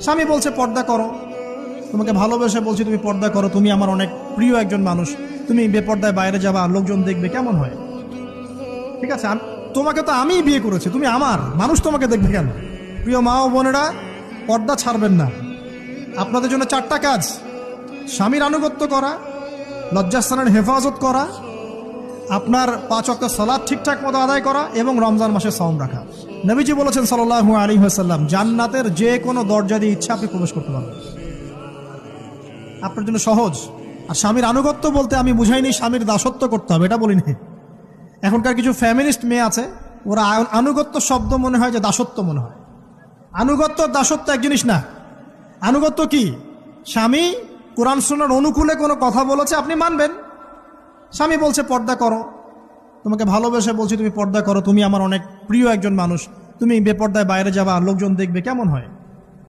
স্বামী বলছে পর্দা করো, তোমাকে ভালোবেসে বলছি তুমি পর্দা করো, তুমি আমার অনেক প্রিয় একজন মানুষ, তুমি বেপর্দায় বাইরে যাবা, লোকজন দেখবে, কেমন হয়? ঠিক আছে, তোমাকে তো আমিই বিয়ে করেছি, তুমি আমার মানুষ, তোমাকে দেখবে কেন? প্রিয় মা ও বোনেরা, পর্দা ছাড়বেন না। আপনাদের জন্য 4টা কাজ: স্বামীর আনুগত্য করা, লজ্জাস্থানের হেফাজত করা, আপনার 5 ওয়াক্ত সালাত ঠিকঠাক মতো আদায় করা এবং রমজান মাসে সাওম রাখা। নবীজি বলেছেন সাল্লাল্লাহু আলাইহি ওয়াসাল্লাম, জান্নাতের যে কোনো দরজা দিয়ে ইচ্ছা আপনি প্রবেশ করতে পারবেন। আপনার জন্য সহজ। আর স্বামীর আনুগত্য বলতে আমি বুঝাইনি স্বামীর দাসত্ব করতে হবে, এটা বলিনি। এখনকার কিছু ফ্যামিলিস্ট মেয়ে আছে, ওরা আনুগত্য শব্দ মনে হয় যে দাসত্ব মনে হয়। আনুগত্য দাসত্ব এক জিনিস না। আনুগত্য কি? স্বামী কোরআন সুন্নাহর অনুকূলে কোনো কথা বলেছে, আপনি মানবেন। স্বামী বলছে পর্দা করো, তোমাকে ভালোবেসে বলছি তুমি পর্দা করো, তুমি আমার অনেক প্রিয় একজন মানুষ, তুমি বেপর্দায় বাইরে যাবা, লোকজন দেখবে, কেমন হয়?